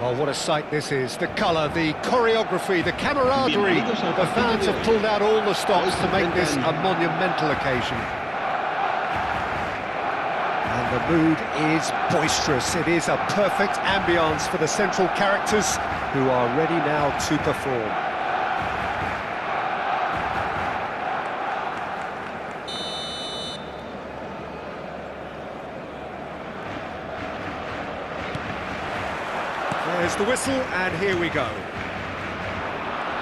Oh, what a sight this is. The colour, the choreography, the camaraderie. The fans have pulled out all the stops to make this a monumental occasion. And the mood is boisterous. It is a perfect ambience for the central characters. who are ready now to perform. There's the whistle, and here we go.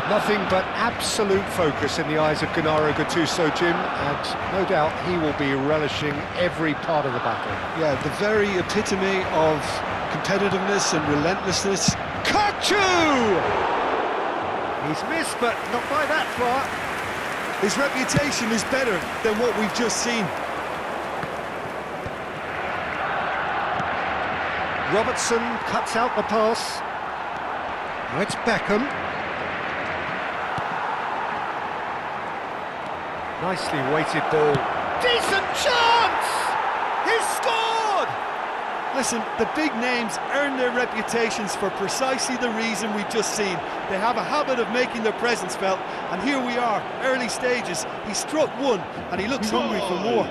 Nothing but absolute focus in the eyes of Gennaro Gattuso, Jim, and no doubt he will be relishing every part of the battle. Yeah, the very epitome of competitiveness and relentlessness. Kachu! He's missed, but not by that far. His reputation is better than what we've just seen. Robertson cuts out the pass. Now it's Beckham. Nicely weighted ball. Decent chance! He's scored! Listen, the big names earn their reputations for precisely the reason we've just seen. They have a habit of making their presence felt, and here we are, early stages. He struck one, and he looks hungry for more.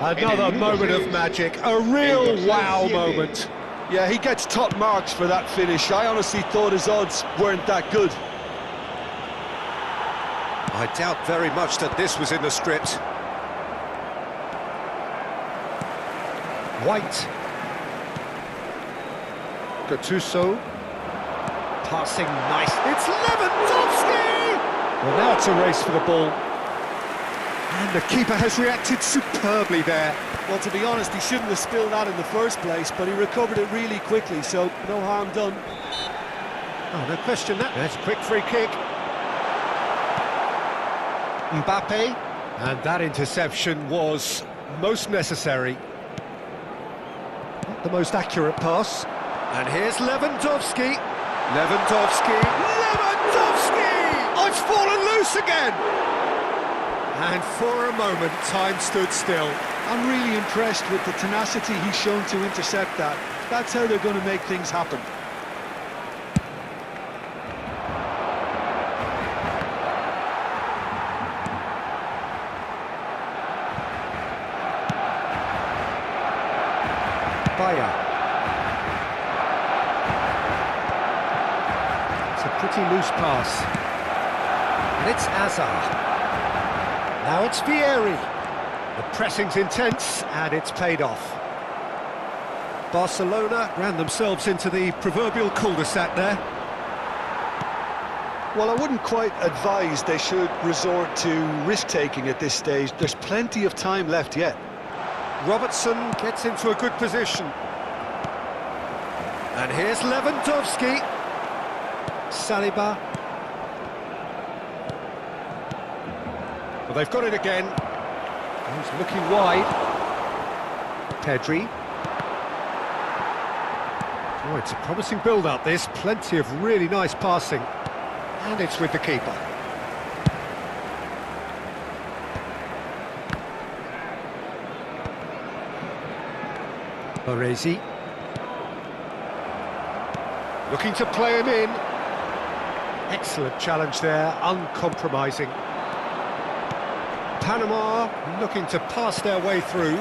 Another moment of magic, a real wow moment. Yeah, he gets top marks for that finish. I honestly thought his odds weren't that good. I doubt very much that this was in the script. White. Gattuso. Passing nice. It's Lewandowski! Well, now it's a race for the ball. And the keeper has reacted superbly there. Well, to be honest, he shouldn't have spilled that in the first place, but he recovered it really quickly, so no harm done. Oh, no question that. That's a quick free kick. Mbappe. And that interception was most necessary. Not the most accurate pass. And here's Lewandowski. Lewandowski. Oh, it's fallen loose again! And for a moment, time stood still. I'm really impressed with the tenacity he's shown to intercept that. That's how they're going to make things happen. Bayer. It's a pretty loose pass. And it's Azar. Now it's Vieri. The pressing's intense, and it's paid off. Barcelona ran themselves into the proverbial cul-de-sac there. Well, I wouldn't quite advise they should resort to risk-taking at this stage. There's plenty of time left yet. Robertson gets into a good position. And here's Lewandowski. Saliba. Well, they've got it again. He's looking wide. Pedri. Oh, it's a promising build-up, this. Plenty of really nice passing. And it's with the keeper. Baresi. Looking to play him in. Excellent challenge there, uncompromising. Panama looking to pass their way through.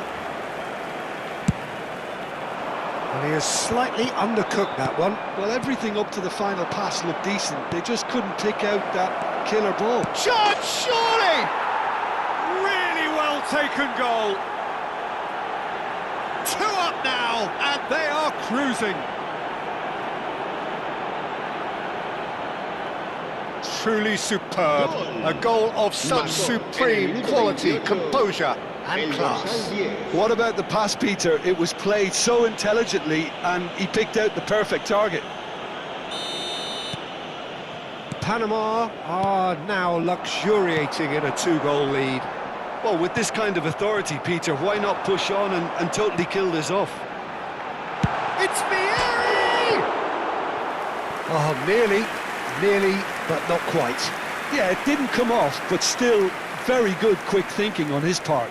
And he has slightly undercooked that one. Well, everything up to the final pass looked decent. They just couldn't pick out that killer ball. Shot, surely! Really well taken goal. 2 up now, and they are cruising. Truly superb. A goal of such supreme quality, composure and class. What about the pass, Peter? It was played so intelligently, and he picked out the perfect target. Panama are now luxuriating in a 2-goal lead. Well, with this kind of authority, Peter, why not push on and totally kill this off? It's Vieri! Oh, nearly, but not quite. Yeah, it didn't come off, but still very good quick thinking on his part.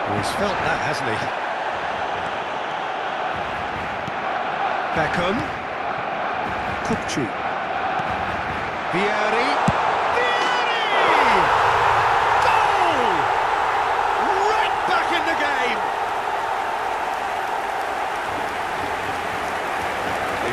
Well, he's felt that, hasn't he? Beckham. Kupchu. Vieri. Vieri! Goal! Right back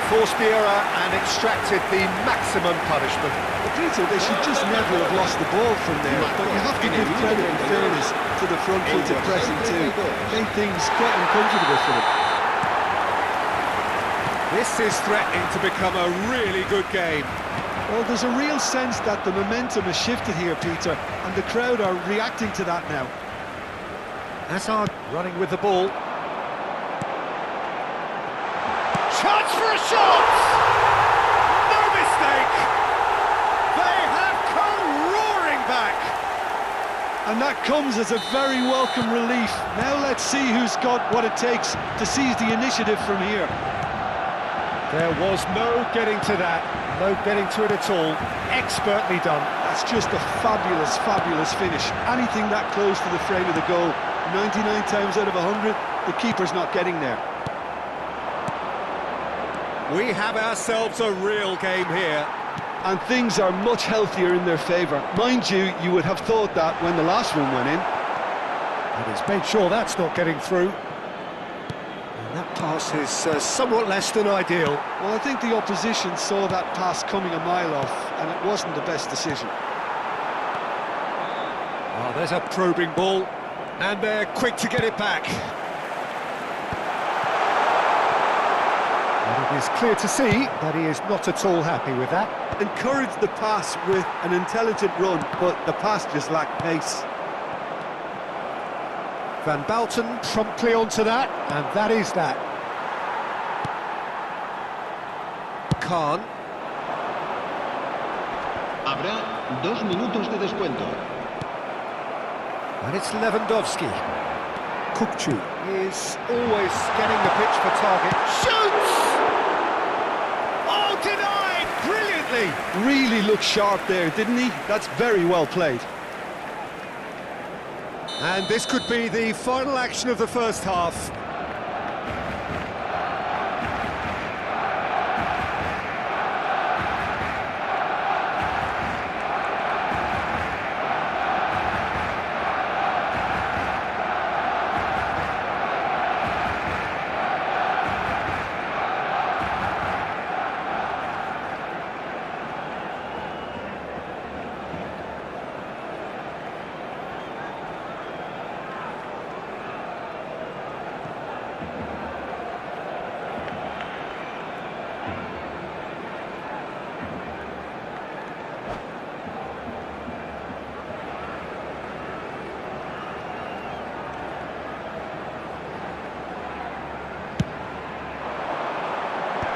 forced the error and extracted the maximum punishment. Partido, they should just never have lost the ball from there, but you have to give credit and fairness to the front-footed pressing too. Made things quite uncomfortable for them. This is threatening to become a really good game. Well, there's a real sense that the momentum has shifted here, Peter, and the crowd are reacting to that now. Hazard running with the ball. Chance for a shot! No mistake! They have come roaring back! And that comes as a very welcome relief. Now let's see who's got what it takes to seize the initiative from here. There was no getting to that, no getting to it at all. Expertly done. That's just a fabulous, fabulous finish. Anything that close to the frame of the goal, 99 times out of 100, the keeper's not getting there. We have ourselves a real game here. And things are much healthier in their favour. Mind you, you would have thought that when the last one went in. And he's made sure that's not getting through. And that pass is somewhat less than ideal. Well, I think the opposition saw that pass coming a mile off, and it wasn't the best decision. Oh, there's a probing ball, and they're quick to get it back. And it is clear to see that he is not at all happy with that. Encouraged the pass with an intelligent run, but the pass just lacked pace. Van Bouten promptly onto that, and that is that. Khan. Habrá 2 minutos de descuento. And it's Lewandowski. Kukcu is always scanning the pitch for target. Shoots! Oh, denied! Brilliantly! Really looked sharp there, didn't he? That's very well played. And this could be the final action of the first half.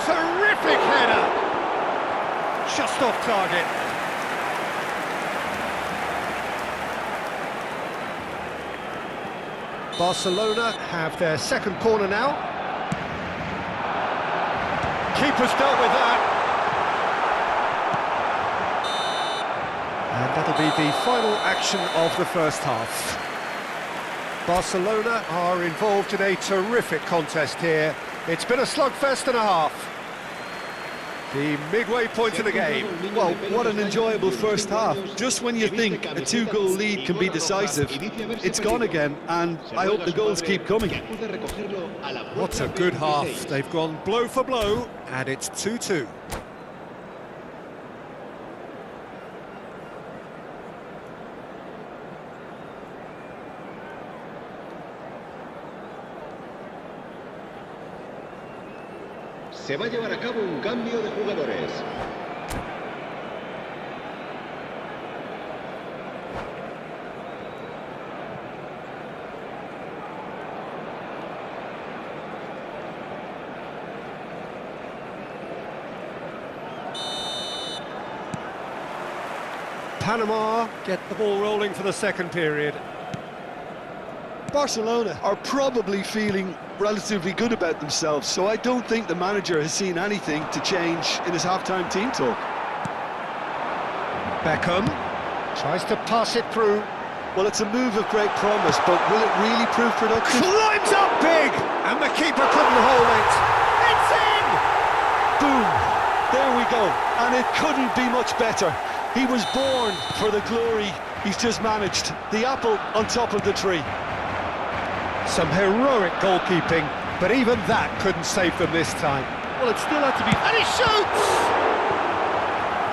Terrific header! Just off target. Barcelona have their second corner now. Keeper's dealt with that. And that'll be the final action of the first half. Barcelona are involved in a terrific contest here. It's been a slugfest and a half. The midway point of the game. Well, what an enjoyable first half. Just when you think a 2-goal lead can be decisive, it's gone again, and I hope the goals keep coming. What a good half. They've gone blow for blow, and it's 2-2. Se va a llevar a cabo un cambio de jugadores. Panama get the ball rolling for the second period. Barcelona are probably feeling relatively good about themselves, so I don't think the manager has seen anything to change in his half-time team talk. Beckham tries to pass it through. Well, it's a move of great promise, but will it really prove productive? Climbs up big, and the keeper couldn't hold it. It's in! Boom! There we go, and it couldn't be much better. He was born for the glory he's just managed. The apple on top of the tree. Some heroic goalkeeping, but even that couldn't save them this time. Well, it still had to be... And he shoots!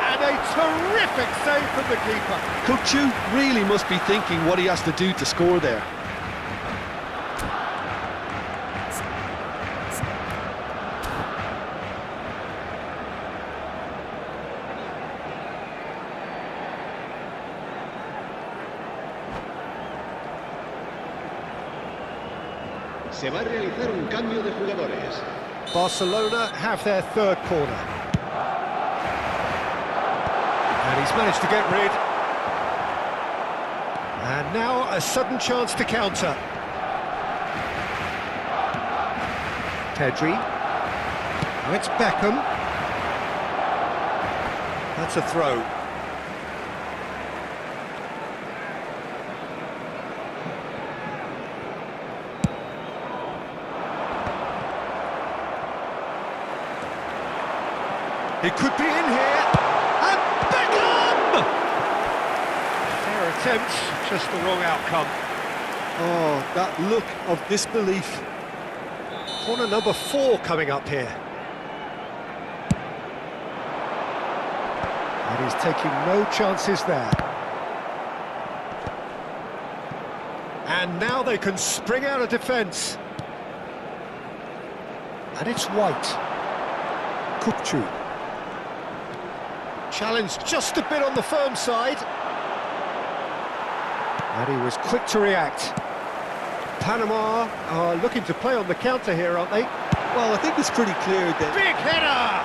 And a terrific save from the keeper. Kukçu really must be thinking what he has to do to score there. Se va a realizar un cambio de jugadores. Barcelona have their third corner. And he's managed to get rid. And now a sudden chance to counter. Pedri. Oh, it's Beckham. That's a throw. He could be in here, and Beckham! Fair attempt, just the wrong outcome. Oh, that look of disbelief. Corner number 4 coming up here. And he's taking no chances there. And now they can spring out of defence. And it's White. Kukçu. Challenged just a bit on the firm side. And he was quick to react. Panama are looking to play on the counter here, aren't they? Well, I think it's pretty clear that... Big header!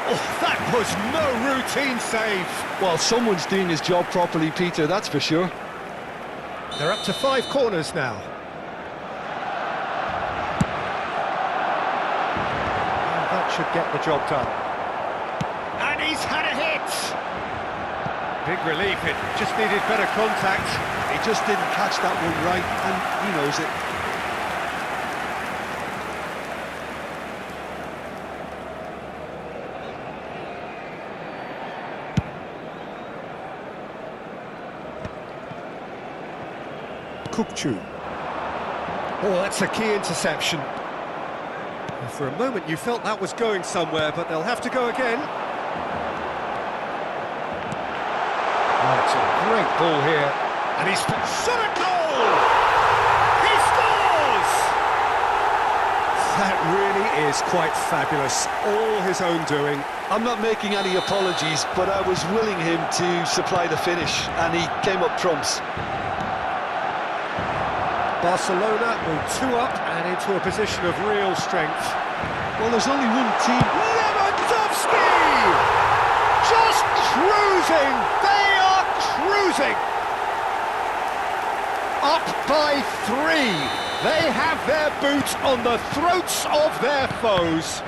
Oh, that was no routine save. Well, someone's doing his job properly, Peter, that's for sure. They're up to 5 corners now. And that should get the job done. And he's had a hit! Big relief, it just needed better contact. He just didn't catch that one right, and he knows it. Kukçu. Oh, that's a key interception. For a moment you felt that was going somewhere, but they'll have to go again. Oh, it's a great ball here. And he's shot a goal! He scores! That really is quite fabulous. All his own doing. I'm not making any apologies, but I was willing him to supply the finish, and he came up trumps. Barcelona will 2 up and into a position of real strength. Well, there's only one team. Lewandowski! Just cruising! They are cruising! Up by 3. They have their boot on the throats of their foes.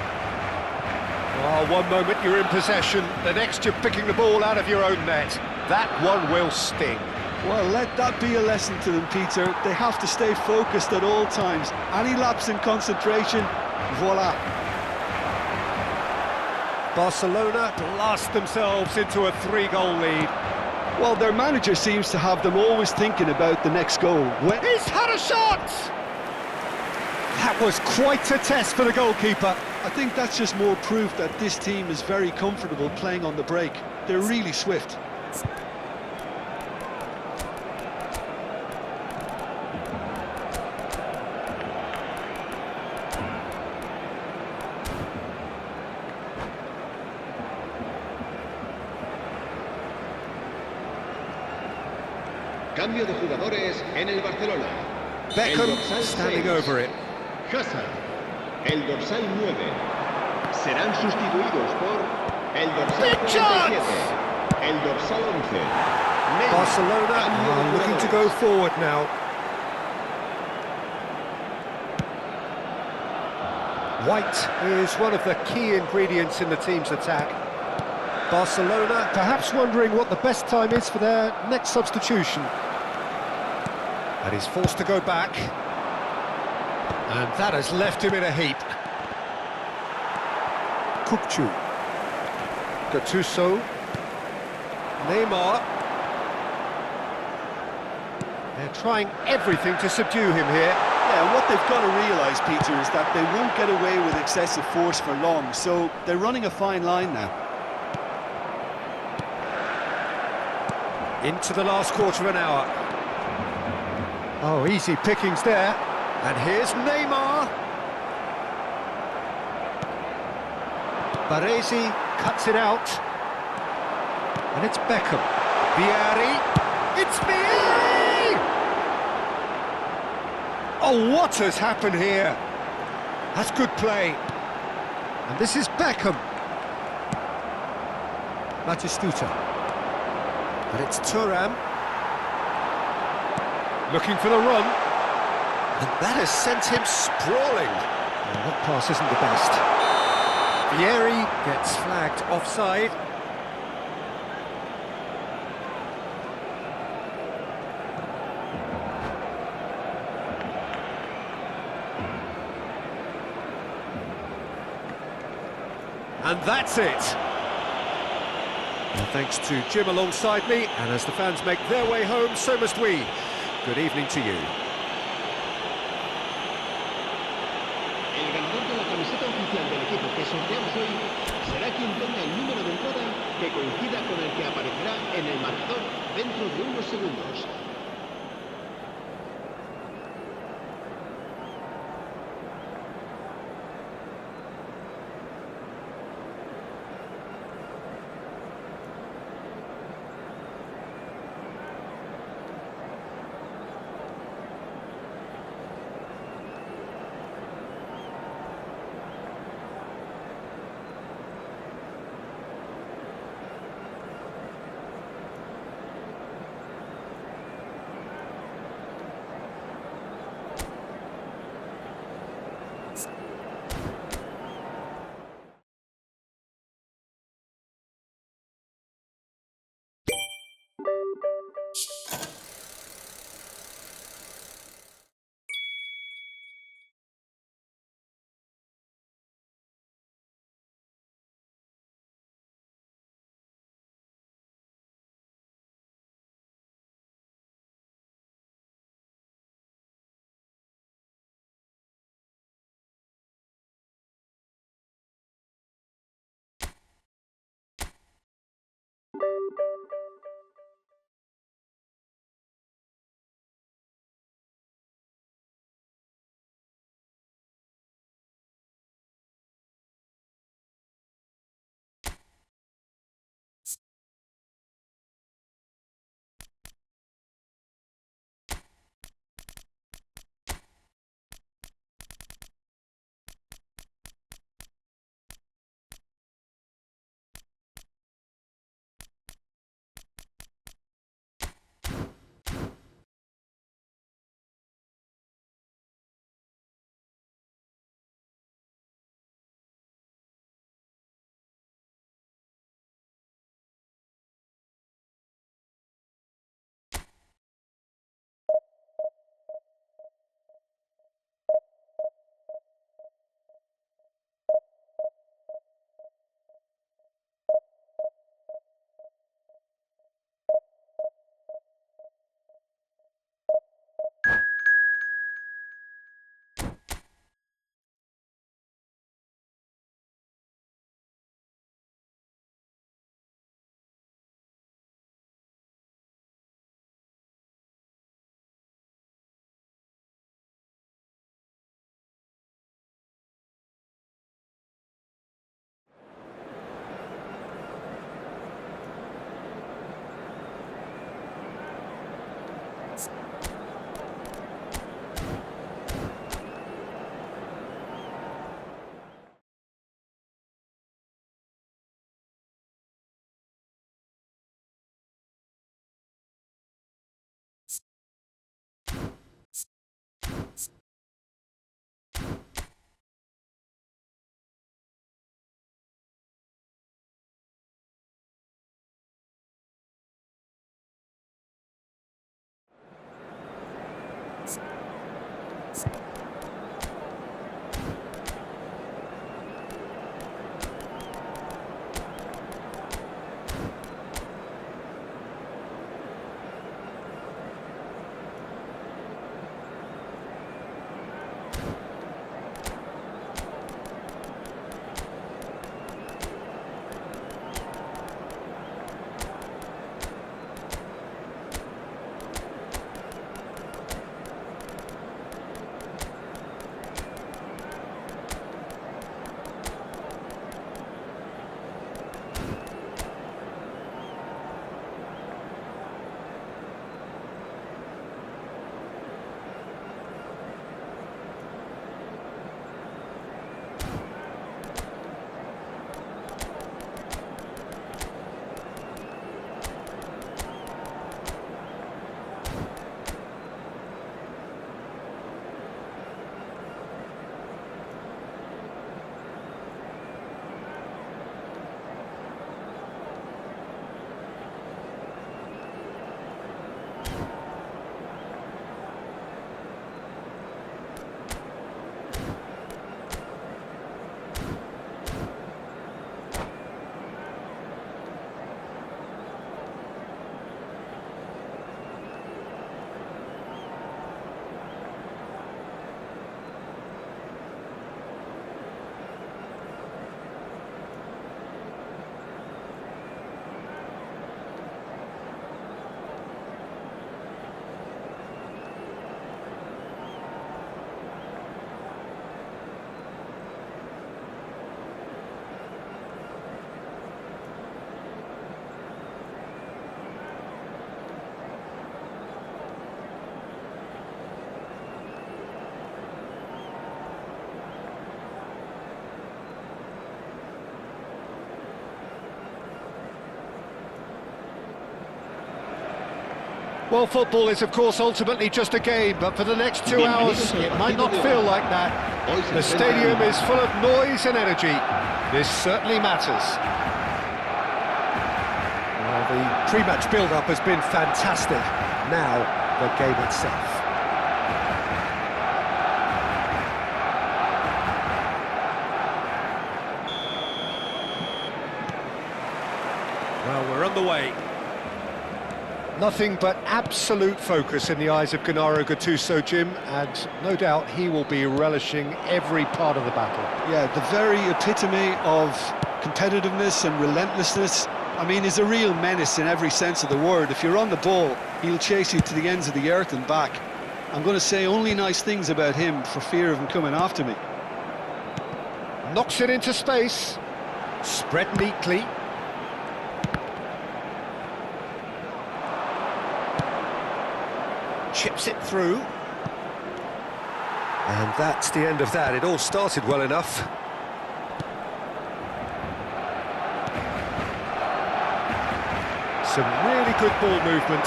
Oh, one moment you're in possession, the next you're picking the ball out of your own net. That one will sting. Well, let that be a lesson to them, Peter. They have to stay focused at all times. Any lapse in concentration, voila. Barcelona blast themselves into a 3-goal lead. Well, their manager seems to have them always thinking about the next goal. He's had a shot! That was quite a test for the goalkeeper. I think that's just more proof that this team is very comfortable playing on the break. They're really swift. Cambio de jugadores en el Barcelona. Beckham El dorsal standing 6. over it. Hazard, el dorsal 9. Serán sustituidos por el dorsal Big 47. El dorsal 11. Neymar. Barcelona Cambio de are looking to jugadores. go forward now. White is one of the key ingredients in the team's attack. Barcelona perhaps wondering what the best time is for their next substitution. And he's forced to go back. And that has left him in a heap. Kukçu. Gattuso. Neymar. They're trying everything to subdue him here. Yeah, and what they've got to realise, Peter, is that they won't get away with excessive force for long, so they're running a fine line now. Into the last quarter of an hour. Oh, easy pickings there. And here's Neymar. Baresi cuts it out. And it's Beckham. Vieri. It's Vieri! Oh, what has happened here? That's good play. And this is Beckham. Batistuta. And it's Thuram. Looking for the run. And that has sent him sprawling. Oh, that pass isn't the best. Vieri gets flagged offside. And that's it. And thanks to Jim alongside me, and as the fans make their way home, so must we. Good evening to you. El ganador de la camiseta oficial del equipo que sorteamos hoy será quien tenga el número de entrada que coincida con el que aparecerá en el marcador dentro de unos segundos. Well, football is, of course, ultimately just a game, but for the next 2 hours, it might not feel like that. The stadium is full of noise and energy. This certainly matters. Well, the pre-match build-up has been fantastic. Now, the game itself. Well, we're underway. Nothing but absolute focus in the eyes of Gennaro Gattuso, Jim, and no doubt he will be relishing every part of the battle. Yeah, the very epitome of competitiveness and relentlessness. I mean, he's a real menace in every sense of the word. If you're on the ball, he'll chase you to the ends of the earth and back. I'm going to say only nice things about him for fear of him coming after me. Knocks it into space, spread neatly. Chips it through. And that's the end of that. It all started well enough. Some really good ball movement.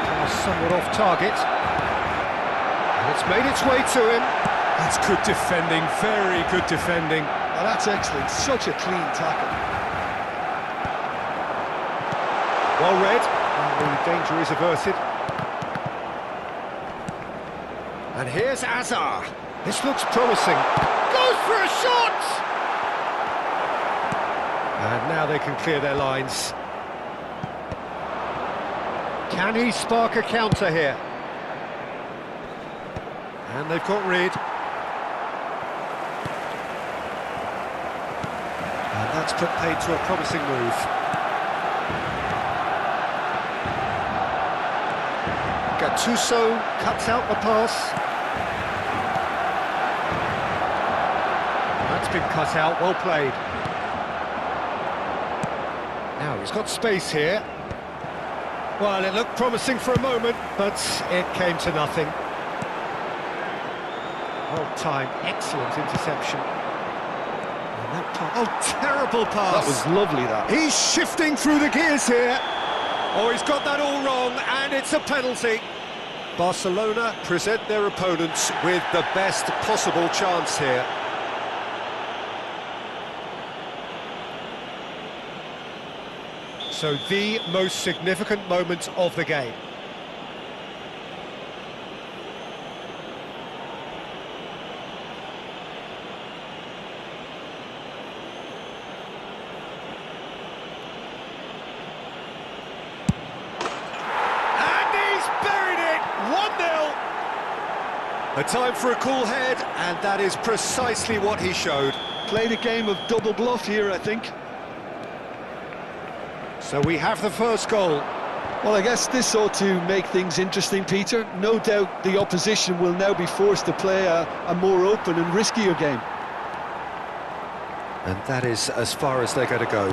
Pass somewhat off target. And it's made its way to him. That's good defending, very good defending. Oh, that's excellent, such a clean tackle. Well read, and the danger is averted. And here's Azar. This looks promising. Goes for a shot! And now they can clear their lines. Can he spark a counter here? And they've got rid. And that's put paid to a promising move. Gattuso cuts out the pass. That's been cut out, well played. Now he's got space here. Well, it looked promising for a moment, but it came to nothing. Well timed, excellent interception. And that pass, oh, terrible pass! That was lovely, that. He's shifting through the gears here. Oh, he's got that all wrong, and it's a penalty. Barcelona present their opponents with the best possible chance here. So the most significant moment of the game. A time for a cool head, and that is precisely what he showed. Played a game of double bluff here, I think. So we have the first goal. Well, I guess this ought to make things interesting, Peter. No doubt the opposition will now be forced to play a more open and riskier game. And that is as far as they're going to go.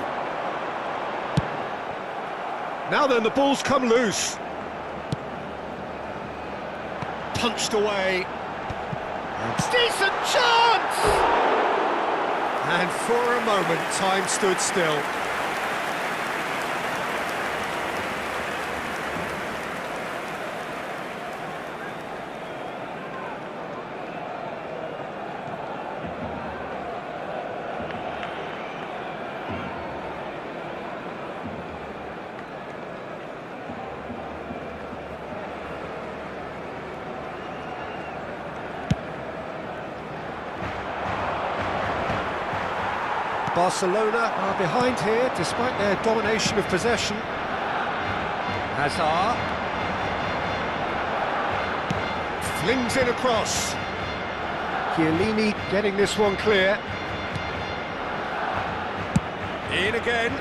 Now then, the ball's come loose. Punched away. Decent chance! And for a moment, time stood still. Barcelona are behind here, despite their domination of possession. Hazard flings it across. Chiellini getting this one clear. In again.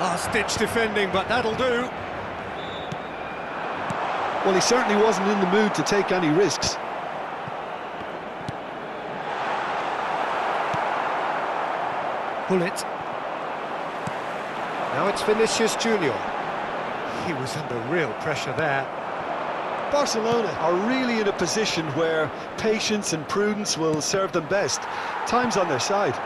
Last-ditch defending, but that'll do. Well, he certainly wasn't in the mood to take any risks. Bullet. Now it's Vinicius Junior. He was under real pressure there. Barcelona are really in a position where patience and prudence will serve them best. Time's on their side.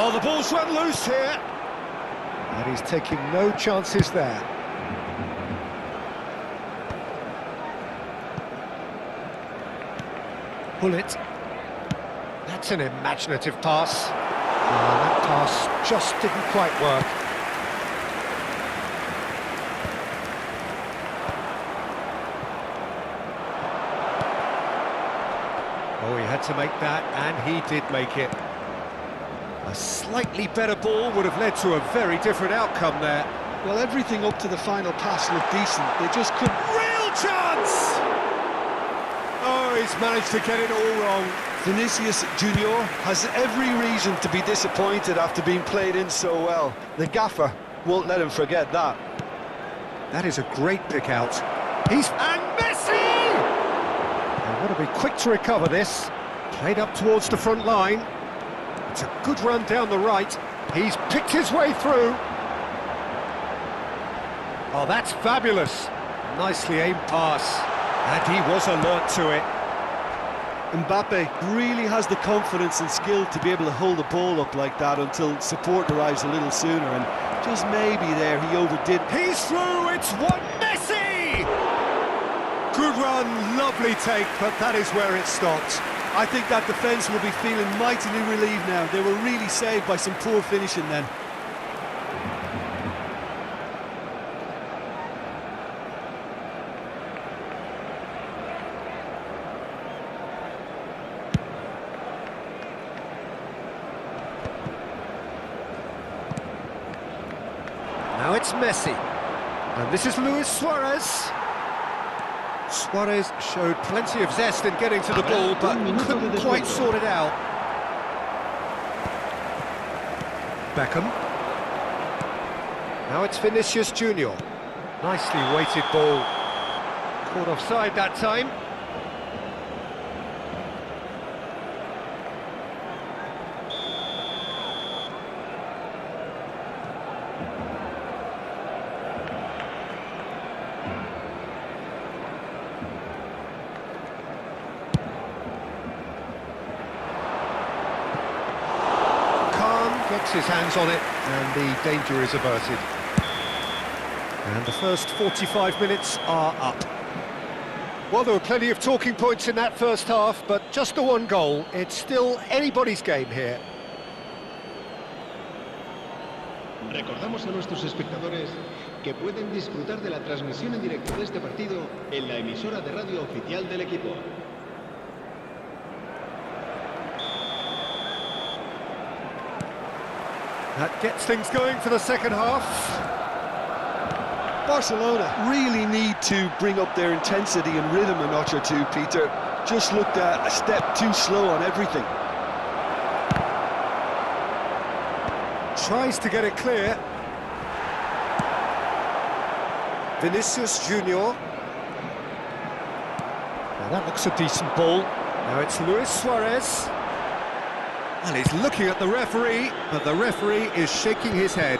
Oh, the ball's run loose here. And he's taking no chances there. Pull it. That's an imaginative pass. That pass just didn't quite work. Oh, he had to make that, and he did make it. A slightly better ball would have led to a very different outcome there. Well, everything up to the final pass looked decent. They just couldn't... Real chance! Oh, he's managed to get it all wrong. Vinicius Junior has every reason to be disappointed after being played in so well. The gaffer won't let him forget that. That is a great pick out. And Messi! And want to be quick to recover this. Played up towards the front line. It's a good run down the right. He's picked his way through. Oh, that's fabulous. Nicely aimed pass. And he was alert to it. Mbappe really has the confidence and skill to be able to hold the ball up like that until support arrives a little sooner, and just maybe there he overdid. He's through, it's 1 Messi! Good run, lovely take, but that is where it stopped. I think that defence will be feeling mightily relieved now. They were really saved by some poor finishing then. Now it's Messi, and this is Luis Suarez. Suarez showed plenty of zest in getting to the ball, but couldn't quite sort it out. Beckham. Now it's Vinicius Junior. Nicely weighted ball. Caught offside that time. Gets his hands on it, and the danger is averted. And the first 45 minutes are up. Well, there were plenty of talking points in that first half, but just the one goal. It's still anybody's game here. Recordamos a nuestros espectadores que pueden disfrutar de la transmisión en directo de este partido en la emisora de radio oficial del equipo. That gets things going for the second half. Barcelona really need to bring up their intensity and rhythm a notch or two, Peter. Just looked a step too slow on everything. Tries to get it clear. Vinicius Junior. Now that looks a decent ball. Now it's Luis Suarez. Well, he's looking at the referee, but the referee is shaking his head.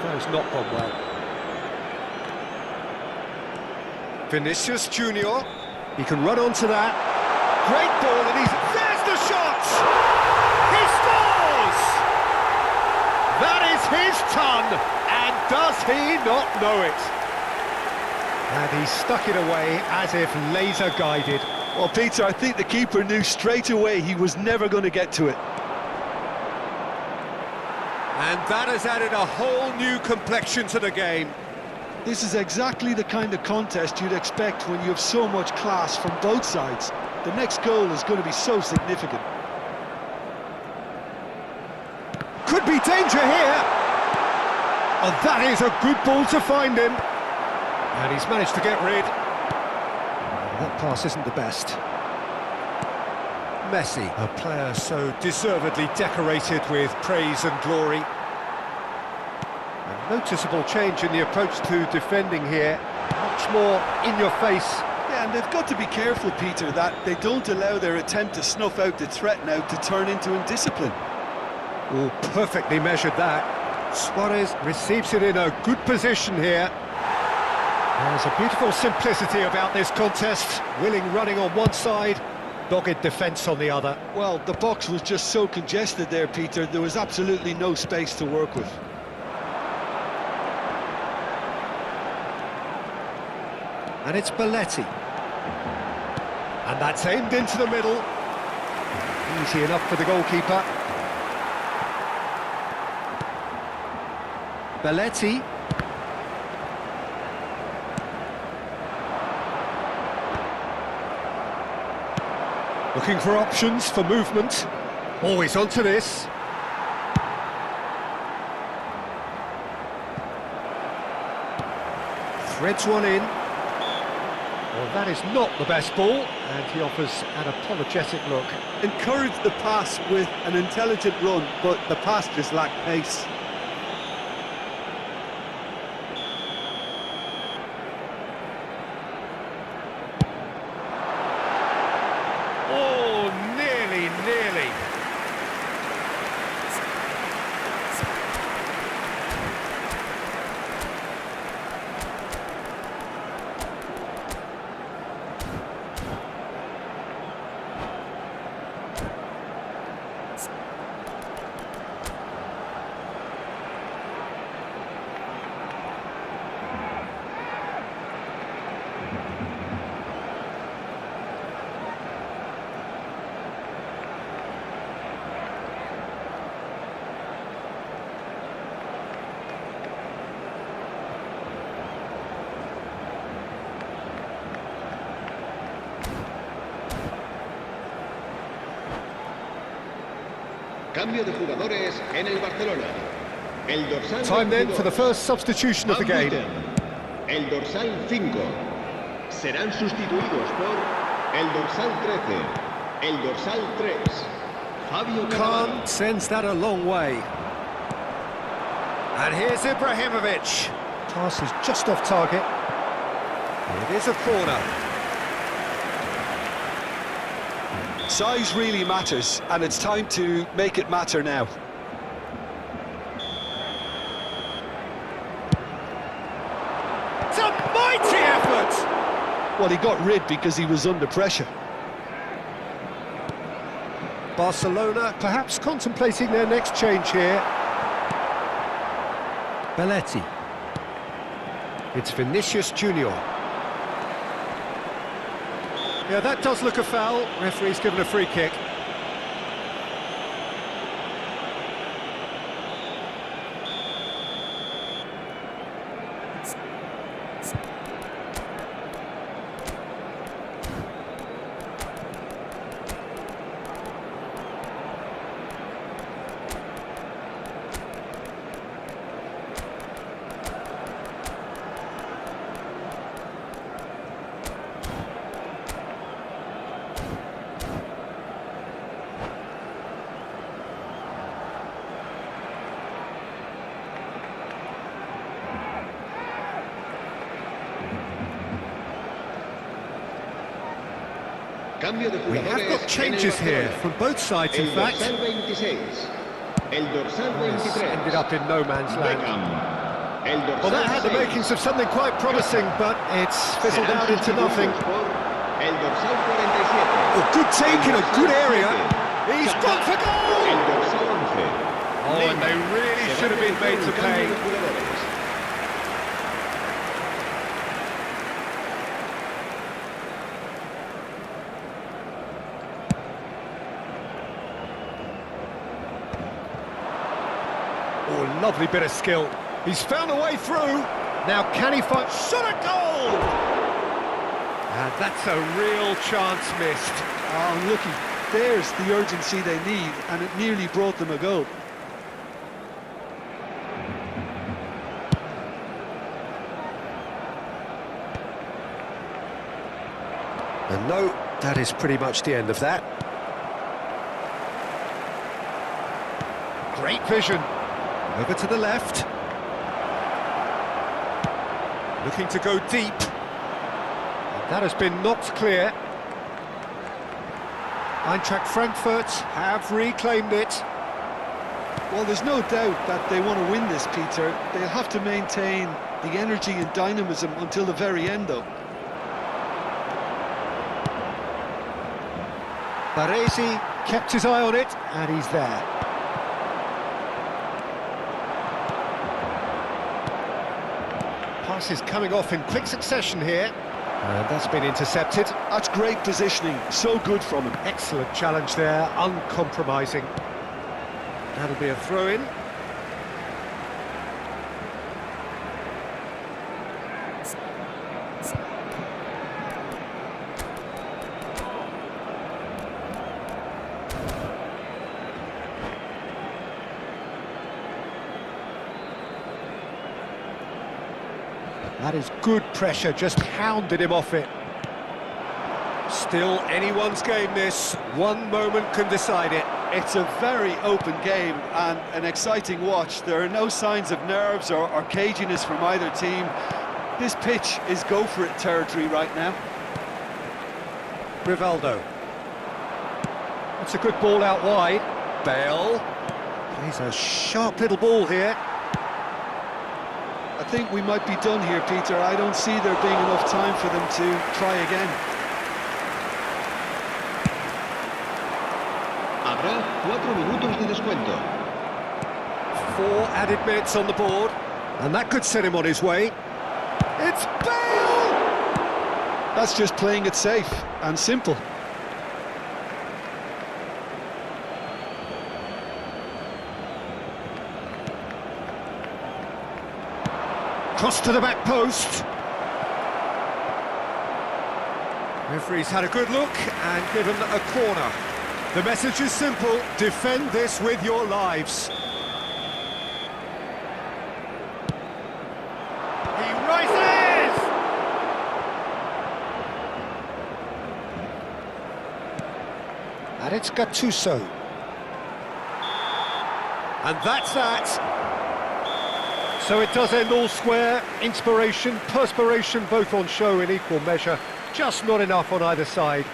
That has not gone well. Vinicius Junior. He can run onto that. Great ball, and there's the shot! He scores! That is his ton, and does he not know it? And he stuck it away as if laser-guided. Well, Peter, I think the keeper knew straight away he was never going to get to it. And that has added a whole new complexion to the game. This is exactly the kind of contest you'd expect when you have so much class from both sides. The next goal is going to be so significant. Could be danger here. Oh, that is a good ball to find him. And he's managed to get rid. That pass isn't the best. Messi, a player so deservedly decorated with praise and glory. A noticeable change in the approach to defending here. Much more in your face. Yeah, and they've got to be careful, Peter, that they don't allow their attempt to snuff out the threat now to turn into indiscipline. Oh, perfectly measured that. Suarez receives it in a good position here. There's a beautiful simplicity about this contest. Willing running on one side, Dogged defence on the other. Well, the box was just so congested there, Peter. There was absolutely no space to work with. And it's Belletti. And that's aimed into the middle. Easy enough for the goalkeeper. Belletti. Looking for options for movement. Always onto this. Threads one in. Well, that is not the best ball, and he offers an apologetic look. Encouraged the pass with an intelligent run, but the pass just lacked pace. Oh, nearly. Cambio de jugadores en el Barcelona. El dorsal Time then 22, for the first substitution of the Van game. Buiten. El dorsal 5. Serán sustituidos por el dorsal 13. El dorsal 3. Fabio Cannavaro. Khan sends that a long way. And here's Ibrahimovic. Pass is just off target. It is a corner. Size really matters, and it's time to make it matter now. It's a mighty effort! Well, he got rid because he was under pressure. Barcelona perhaps contemplating their next change here. Belletti. It's Vinicius Junior. Yeah, that does look a foul. Referee's given a free kick. Cambio de We jugadores have got changes en el here Barcelona. from both sides, in El fact. dorsal 26. El dorsal It's 23. ended up in no man's land. Beckham. El dorsal Well, that had the 6. makings of something quite promising, but it's fizzled Serán out into nothing. sustituidos por el dorsal 47. Oh, good take in a El good dorsal area. 7. He's gone for goal! El dorsal 11. Oh, and they really should have been made to pay. Oh, lovely bit of skill. He's found a way through. Now can he find... Shot a goal! And that's a real chance missed. Oh, looky, there's the urgency they need, and it nearly brought them a goal. And no, that is pretty much the end of that. Great vision. Over to the left. Looking to go deep. And that has been knocked clear. Eintracht Frankfurt have reclaimed it. Well, there's no doubt that they want to win this, Peter. They'll have to maintain the energy and dynamism until the very end, though. Baresi kept his eye on it, and he's there. Pass is coming off in quick succession here, and that's been intercepted. That's great positioning, so good from him. Excellent challenge there, uncompromising. That'll be a throw-in. That is good pressure, just hounded him off it. Still anyone's game this, one moment can decide it. It's a very open game and an exciting watch. There are no signs of nerves or caginess from either team. This pitch is go-for-it territory right now. Rivaldo. That's a good ball out wide. Bale. Plays a sharp little ball here. I think we might be done here, Peter. I don't see there being enough time for them to try again. Habrá 4 minutos de descuento. 4 added minutes on the board, and that could set him on his way. It's Bale! That's just playing it safe and simple. Cross to the back post. Referee's had a good look and given a corner. The message is simple, defend this with your lives. He rises! And it's Gattuso. And that's that. So it does end all square. Inspiration, perspiration, both on show in equal measure. Just not enough on either side.